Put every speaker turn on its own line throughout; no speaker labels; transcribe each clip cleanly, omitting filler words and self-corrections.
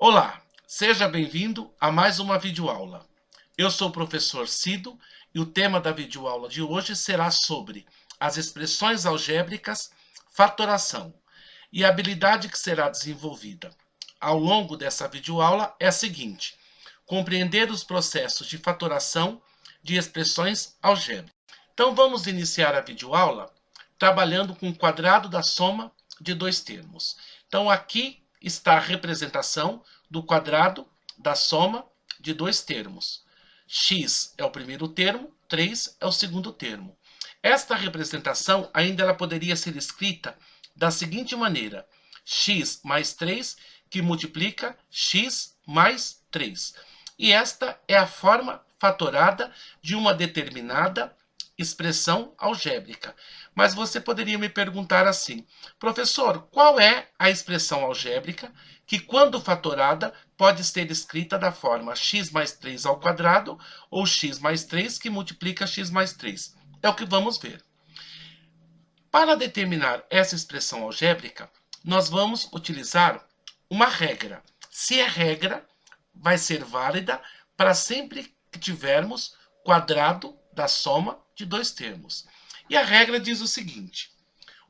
Olá, seja bem-vindo a mais uma videoaula. Eu sou o professor Cido e o tema da videoaula de hoje será sobre as expressões algébricas, fatoração. E a habilidade que será desenvolvida ao longo dessa videoaula é a seguinte: compreender os processos de fatoração de expressões algébricas. Então vamos iniciar a videoaula trabalhando com o quadrado da soma de dois termos. Então aqui está a representação do quadrado da soma de dois termos. X é o primeiro termo, 3 é o segundo termo. Esta representação ainda ela poderia ser escrita da seguinte maneira: x mais 3 que multiplica x mais 3. E esta é a forma fatorada de uma determinada expressão algébrica. Mas você poderia me perguntar assim: professor, qual é a expressão algébrica que, quando fatorada, pode ser escrita da forma x mais 3 ao quadrado ou x mais 3 que multiplica x mais 3? É o que vamos ver. Para determinar essa expressão algébrica, nós vamos utilizar uma regra. Se é regra, vai ser válida para sempre que tivermos quadrado da soma de dois termos. E a regra diz o seguinte: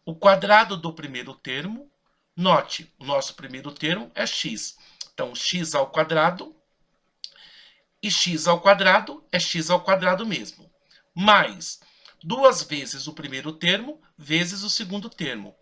o quadrado do primeiro termo, note, o nosso primeiro termo é x. Então, x ao quadrado e x ao quadrado é x ao quadrado mesmo. Mais duas vezes o primeiro termo vezes o segundo termo.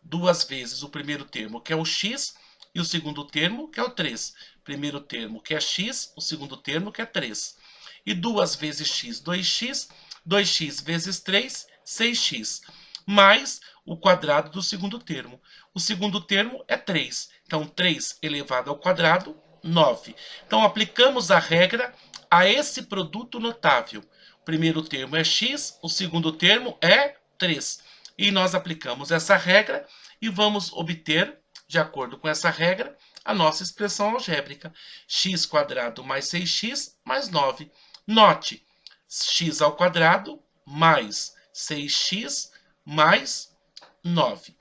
Duas vezes o primeiro termo, que é o x, e o segundo termo, que é o 3. Primeiro termo, que é x, o segundo termo, que é 3. E 2 vezes x, 2x, 2x vezes 3, 6x, mais o quadrado do segundo termo. O segundo termo é 3. Então, 3 elevado ao quadrado, 9. Então, aplicamos a regra a esse produto notável. O primeiro termo é x, o segundo termo é 3. E nós aplicamos essa regra e vamos obter, de acordo com essa regra, a nossa expressão algébrica. X² mais 6x mais 9. Note, x ao quadrado mais 6x mais 9.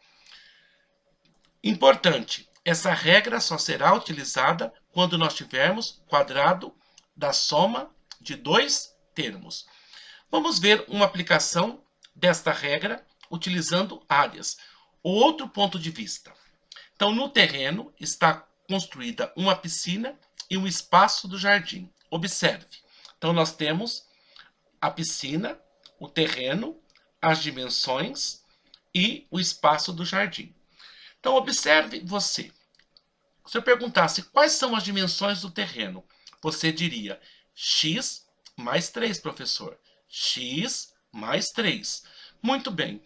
Importante, essa regra só será utilizada quando nós tivermos quadrado da soma de dois termos. Vamos ver uma aplicação desta regra utilizando áreas. O outro ponto de vista. Então, no terreno está construída uma piscina e um espaço do jardim. Observe. Então, nós temos a piscina, o terreno, as dimensões e o espaço do jardim. Então, observe você. Se eu perguntasse quais são as dimensões do terreno, você diria x mais 3, professor. X mais 3. Muito bem.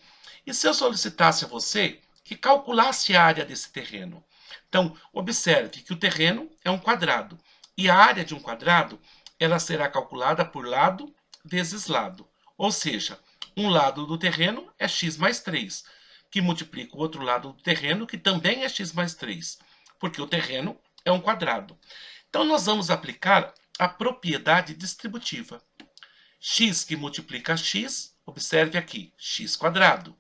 E se eu solicitasse a você que calculasse a área desse terreno? Então, observe que o terreno é um quadrado. E a área de um quadrado, ela será calculada por lado vezes lado. Ou seja, um lado do terreno é x mais 3, que multiplica o outro lado do terreno, que também é x mais 3, porque o terreno é um quadrado. Então, nós vamos aplicar a propriedade distributiva. X que multiplica x, observe aqui, x².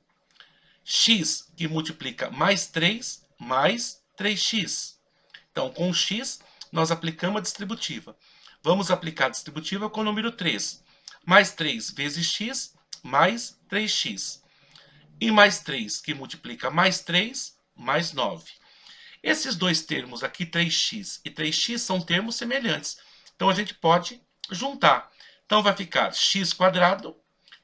X que multiplica mais 3, mais 3x. Então, com o x, nós aplicamos a distributiva. Vamos aplicar a distributiva com o número 3. Mais 3 vezes x, mais 3x. E mais 3 que multiplica mais 3, mais 9. Esses dois termos aqui, 3x e 3x, são termos semelhantes. Então, a gente pode juntar. Então, vai ficar x²,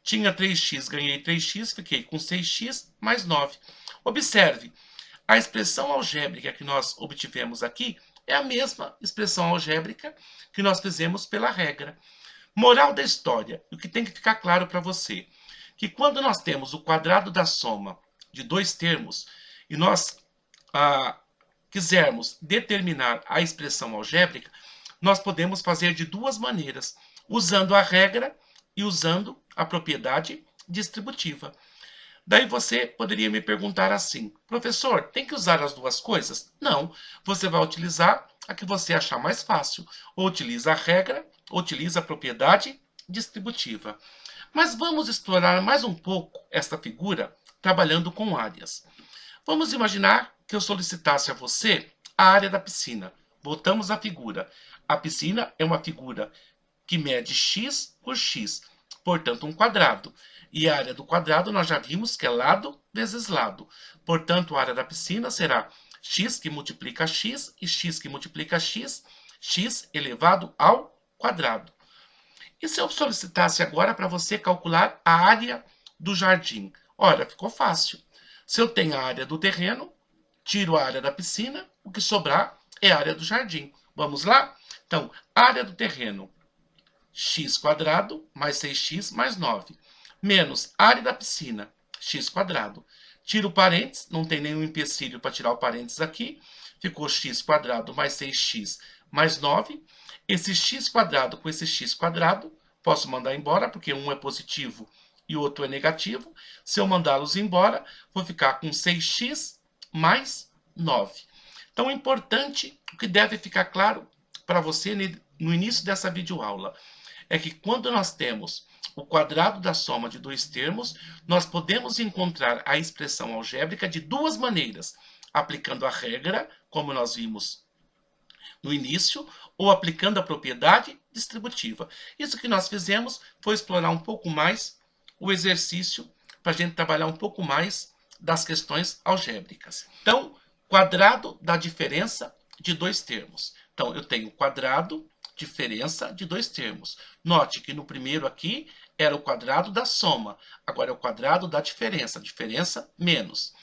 tinha 3x, ganhei 3x, fiquei com 6x mais 9. Observe, a expressão algébrica que nós obtivemos aqui é a mesma expressão algébrica que nós fizemos pela regra. Moral da história, o que tem que ficar claro para você, que quando nós temos o quadrado da soma de dois termos e nós quisermos determinar a expressão algébrica, nós podemos fazer de duas maneiras, usando a regra e usando a propriedade distributiva. Daí você poderia me perguntar assim: professor, tem que usar as duas coisas? Não, você vai utilizar a que você achar mais fácil. Ou utiliza a regra, ou utiliza a propriedade distributiva. Mas vamos explorar mais um pouco esta figura trabalhando com áreas. Vamos imaginar que eu solicitasse a você a área da piscina. voltamos à figura. A piscina é uma figura que mede x por x, portanto, um quadrado. E a área do quadrado nós já vimos que é lado vezes lado. Portanto, a área da piscina será x que multiplica x e x que multiplica x, x elevado ao quadrado. E se eu solicitasse agora para você calcular a área do jardim? Olha, ficou fácil. Se eu tenho a área do terreno, tiro a área da piscina, o que sobrar é a área do jardim. Vamos lá? Então, área do terreno, x quadrado mais 6x mais 9, menos área da piscina, x quadrado. Tiro o parênteses, não tem nenhum empecilho para tirar o parênteses aqui. Ficou x quadrado mais 6x mais 9. Esse x quadrado com esse x quadrado, posso mandar embora, porque um é positivo e o outro é negativo. Se eu mandá-los embora, vou ficar com 6x mais 9. Então, é importante, o que deve ficar claro para você no início dessa videoaula, é que quando nós temos o quadrado da soma de dois termos, nós podemos encontrar a expressão algébrica de duas maneiras, aplicando a regra, como nós vimos no início, ou aplicando a propriedade distributiva. Isso que nós fizemos foi explorar um pouco mais o exercício para a gente trabalhar um pouco mais das questões algébricas. Então, quadrado da diferença de dois termos. Então, eu tenho quadrado, diferença de dois termos. Note que no primeiro aqui era o quadrado da soma, agora é o quadrado da diferença menos.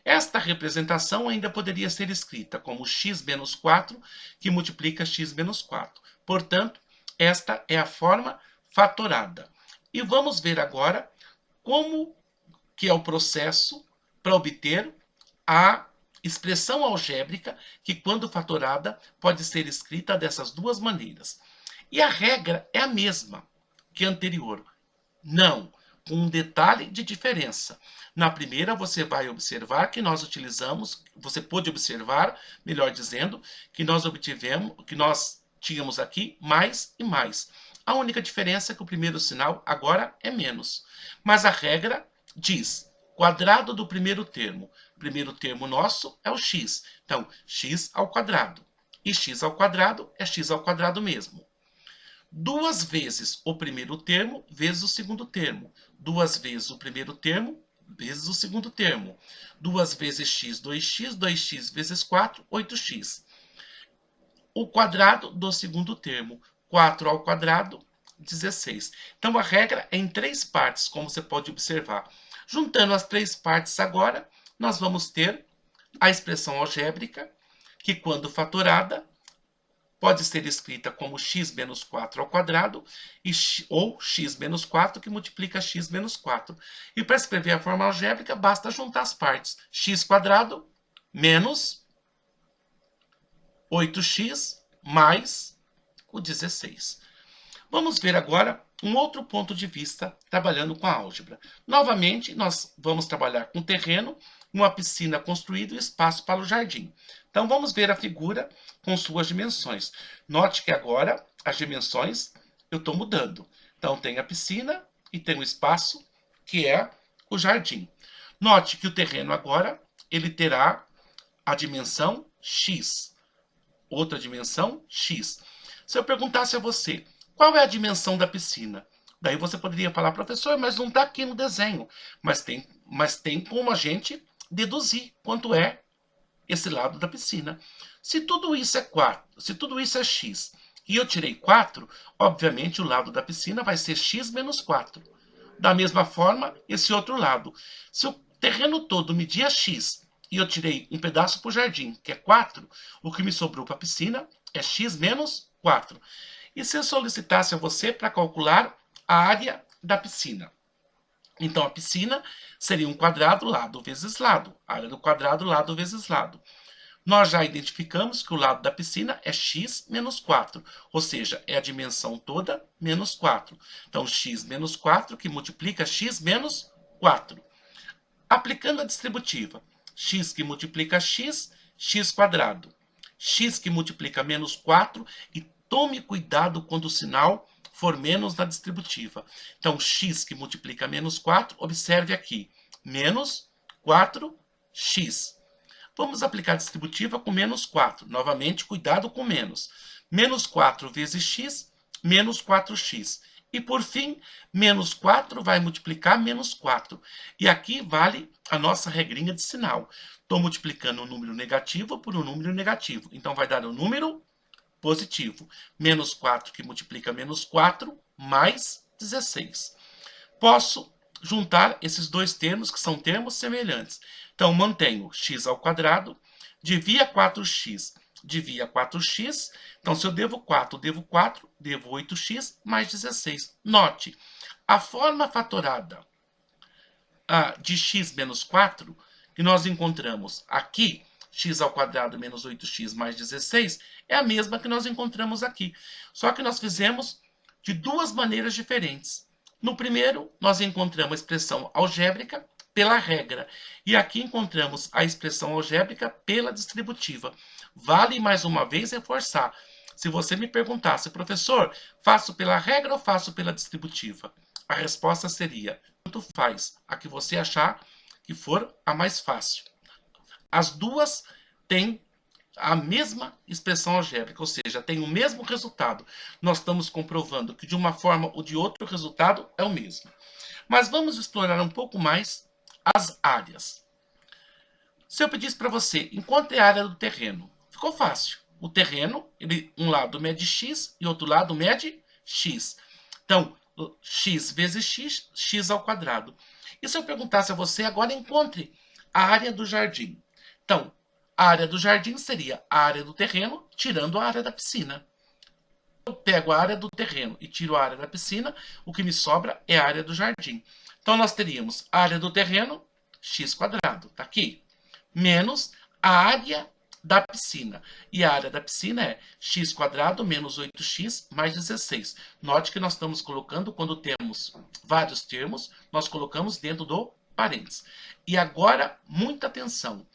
Esta representação ainda poderia ser escrita como x menos 4, que multiplica x menos 4. Portanto, esta é a forma fatorada. E vamos ver agora como que é o processo para obter a expressão algébrica que, quando fatorada, pode ser escrita dessas duas maneiras. E a regra é a mesma que a anterior. Não, com um detalhe de diferença. Na primeira, você vai observar que nós utilizamos, você pode observar, melhor dizendo, que nós tínhamos aqui mais e mais. A única diferença é que o primeiro sinal agora é menos. Mas a regra diz quadrado do primeiro termo. O primeiro termo nosso é o x. Então, x ao quadrado. E x ao quadrado é x ao quadrado mesmo. Duas vezes o primeiro termo vezes o segundo termo. Duas vezes o primeiro termo vezes o segundo termo. Duas vezes x, 2x, 2x vezes 4, 8x. O quadrado do segundo termo, 4 ao quadrado, 16. Então, a regra é em três partes, como você pode observar. Juntando as três partes agora, nós vamos ter a expressão algébrica, que quando fatorada, pode ser escrita como x menos 4 ao quadrado ou x menos 4 que multiplica x menos 4. E para escrever a forma algébrica, basta juntar as partes. X quadrado menos 8x mais o 16. Vamos ver agora um outro ponto de vista trabalhando com a álgebra. Novamente, nós vamos trabalhar com terreno, uma piscina construída e espaço para o jardim. Então, vamos ver a figura com suas dimensões. Note que agora as dimensões eu estou mudando. Então, tem a piscina e tem o espaço, que é o jardim. Note que o terreno agora ele terá a dimensão x, outra dimensão x. Se eu perguntasse a você, qual é a dimensão da piscina? Daí você poderia falar, professor, mas não está aqui no desenho. Mas tem como a gente deduzir quanto é esse lado da piscina. Se tudo isso é 4, se tudo isso é x, e eu tirei 4, obviamente o lado da piscina vai ser x menos 4. Da mesma forma, esse outro lado. Se o terreno todo media x, e eu tirei um pedaço para o jardim, que é 4, o que me sobrou para a piscina é x menos 4. E se eu solicitasse a você para calcular a área da piscina? Então, a piscina seria um quadrado lado vezes lado. A área do quadrado lado vezes lado. Nós já identificamos que o lado da piscina é x menos 4. Ou seja, é a dimensão toda menos 4. Então, x menos 4 que multiplica x menos 4. Aplicando a distributiva, x que multiplica x, x quadrado. X que multiplica menos 4 e tome cuidado quando o sinal for menos na distributiva. Então, x que multiplica menos 4, observe aqui, menos 4x. Vamos aplicar a distributiva com menos 4. Novamente, cuidado com menos. Menos 4 vezes x, menos 4x. E, por fim, menos 4 vai multiplicar menos 4. E aqui vale a nossa regrinha de sinal. Estou multiplicando um número negativo por um número negativo. Então, vai dar um número positivo. Menos 4 que multiplica menos 4, mais 16. Posso juntar esses dois termos, que são termos semelhantes. Então, mantenho x ao quadrado, divia 4x, divia 4x. Então, se eu devo 4, devo 4, devo 8x mais 16. Note, a forma fatorada de x menos 4, que nós encontramos aqui, x ao quadrado menos 8x mais 16, é a mesma que nós encontramos aqui. Só que nós fizemos de duas maneiras diferentes. No primeiro, nós encontramos a expressão algébrica pela regra. E aqui encontramos a expressão algébrica pela distributiva. Vale mais uma vez reforçar. Se você me perguntasse, professor, faço pela regra ou faço pela distributiva? A resposta seria, tanto faz, a que você achar que for a mais fácil. As duas têm a mesma expressão algébrica, ou seja, tem o mesmo resultado. Nós estamos comprovando que de uma forma ou de outra o resultado é o mesmo. Mas vamos explorar um pouco mais as áreas. Se eu pedisse para você, encontre a área do terreno, ficou fácil. O terreno, um lado mede x e outro lado mede x. Então, x vezes x, x ao quadrado. E se eu perguntasse a você, agora encontre a área do jardim. Então, a área do jardim seria a área do terreno, tirando a área da piscina. Eu pego a área do terreno e tiro a área da piscina, o que me sobra é a área do jardim. Então, nós teríamos a área do terreno, x quadrado, tá aqui, menos a área da piscina. E a área da piscina é x quadrado menos 8x mais 16. Note que nós estamos colocando, quando temos vários termos, nós colocamos dentro do parênteses. E agora, muita atenção.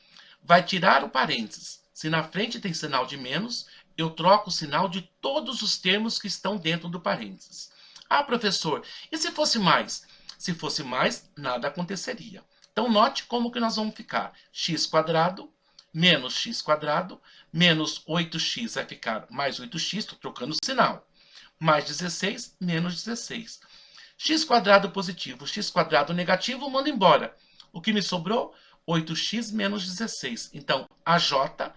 Vai tirar o parênteses. Se na frente tem sinal de menos, eu troco o sinal de todos os termos que estão dentro do parênteses. Ah, professor, e se fosse mais? Se fosse mais, nada aconteceria. Então, note como que nós vamos ficar. X quadrado menos x quadrado menos 8x vai ficar mais 8x, estou trocando o sinal. Mais 16 menos 16. X quadrado positivo, x quadrado negativo, manda embora. O que me sobrou? 8x menos 16. Então, a J,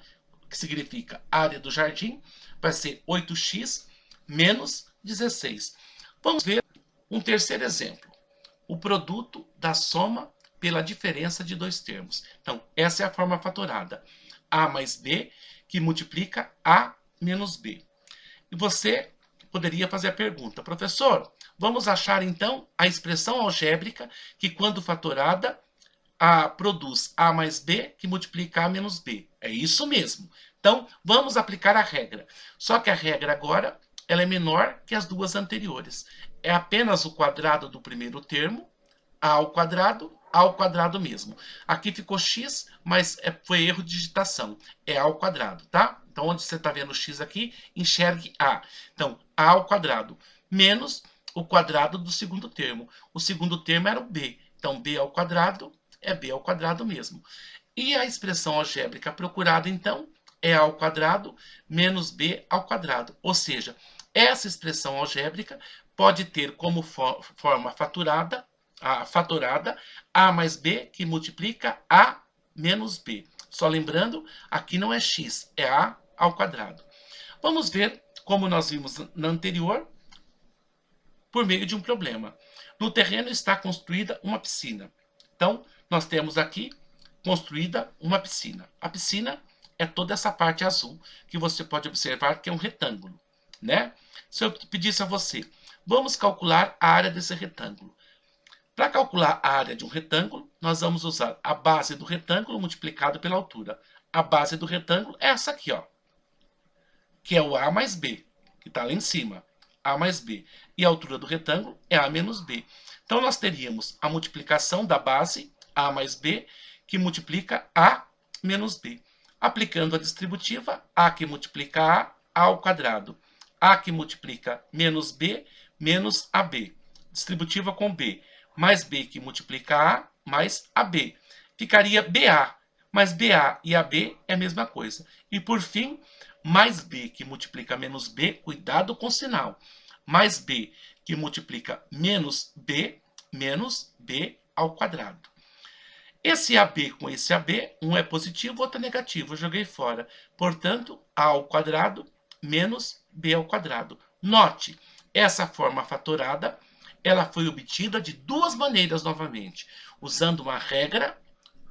que significa área do jardim, vai ser 8x menos 16. Vamos ver um terceiro exemplo. O produto da soma pela diferença de dois termos. Então, essa é a forma fatorada. A mais B, que multiplica A menos B. E você poderia fazer a pergunta, professor, vamos achar então a expressão algébrica que, quando fatorada, produz A mais B, que multiplica A menos B. É isso mesmo. Então, vamos aplicar a regra. Só que a regra agora ela é menor que as duas anteriores. É apenas o quadrado do primeiro termo, A ao quadrado mesmo. Aqui ficou x, mas foi erro de digitação. É A ao quadrado, tá? Então, onde você está vendo x aqui, enxergue A. Então, A ao quadrado menos o quadrado do segundo termo. O segundo termo era o B. Então, B ao quadrado é B ao quadrado mesmo. E a expressão algébrica procurada, então, é A ao quadrado menos B ao quadrado. Ou seja, essa expressão algébrica pode ter como forma fatorada A mais B, que multiplica A menos B. Só lembrando, aqui não é x, é A ao quadrado. Vamos ver, como nós vimos na anterior, por meio de um problema. No terreno está construída uma piscina. Então, nós temos aqui construída uma piscina. A piscina é toda essa parte azul, que você pode observar que é um retângulo, né? Se eu pedisse a você, vamos calcular a área desse retângulo. Para calcular a área de um retângulo, nós vamos usar a base do retângulo multiplicado pela altura. A base do retângulo é essa aqui, ó, que é o A mais B, que está lá em cima. A mais B. E a altura do retângulo é A menos B. Então, nós teríamos a multiplicação da base A mais B, que multiplica A menos B. Aplicando a distributiva, A que multiplica A ao quadrado. A que multiplica menos B, menos AB. Distributiva com B. Mais B que multiplica A, mais AB. Ficaria BA. Mas BA e AB é a mesma coisa. E por fim, mais B que multiplica menos B, cuidado com o sinal. Mais B que multiplica menos B ao quadrado. Esse AB com esse AB, um é positivo, outro é negativo, eu joguei fora. Portanto, A ao quadrado menos B ao quadrado. Note, essa forma fatorada, ela foi obtida de duas maneiras novamente, usando uma regra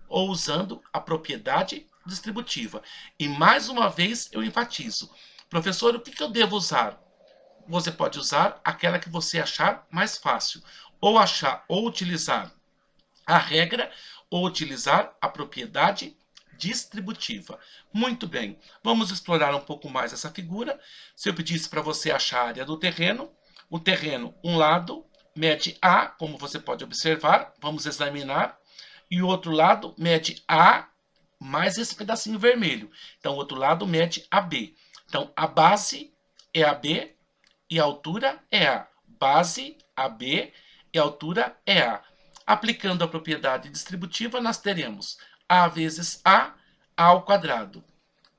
ou usando a propriedade distributiva. E mais uma vez eu enfatizo, professor, o que eu devo usar? Você pode usar aquela que você achar mais fácil, ou utilizar a regra, ou utilizar a propriedade distributiva. Muito bem, vamos explorar um pouco mais essa figura. Se eu pedisse para você achar a área do terreno, o terreno, um lado, mede A, como você pode observar, vamos examinar, e o outro lado mede A mais esse pedacinho vermelho. Então, o outro lado mede AB. Então, a base é AB e a altura é A. Base, AB e a altura é A. Aplicando a propriedade distributiva, nós teremos A vezes A ao quadrado.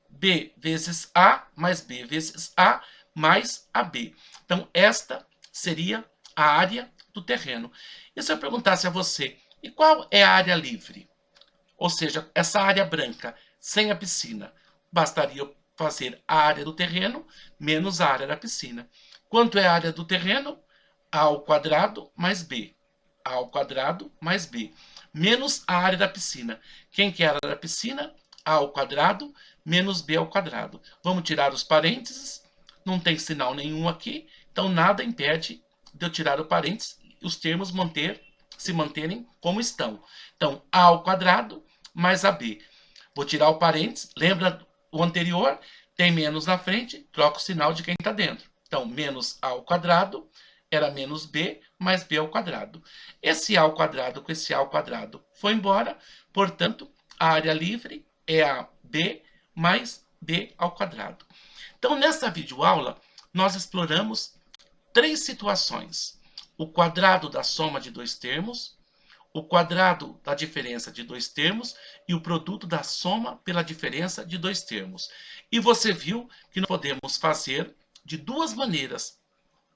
B vezes A mais B vezes A mais AB. Então, esta seria a área do terreno. E se eu perguntasse a você, e qual é a área livre? Ou seja, essa área branca, sem a piscina. Bastaria eu fazer a área do terreno menos a área da piscina. Quanto é a área do terreno? A ao quadrado mais B. A ao quadrado mais B. Menos a área da piscina. Quem que é a área da piscina? A ao quadrado menos B ao quadrado. Vamos tirar os parênteses. Não tem sinal nenhum aqui. Então, nada impede de eu tirar o parênteses e os termos se manterem como estão. Então, A ao quadrado mais AB. Vou tirar o parênteses. Lembra o anterior? Tem menos na frente. Troca o sinal de quem está dentro. Então, menos A ao quadrado era menos B mais B ao quadrado. Esse A ao quadrado com esse A ao quadrado foi embora. Portanto, a área livre é a B mais B ao quadrado. Então, nessa videoaula, nós exploramos três situações. O quadrado da soma de dois termos, o quadrado da diferença de dois termos e o produto da soma pela diferença de dois termos. E você viu que nós podemos fazer de duas maneiras,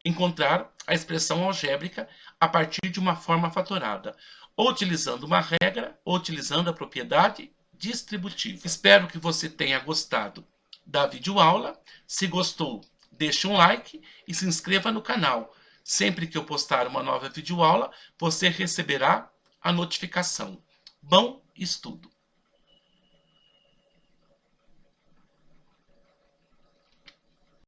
encontrar a expressão algébrica a partir de uma forma fatorada, ou utilizando uma regra, ou utilizando a propriedade distributiva. Espero que você tenha gostado da videoaula. Se gostou, deixe um like e se inscreva no canal. Sempre que eu postar uma nova videoaula, você receberá a notificação. Bom estudo!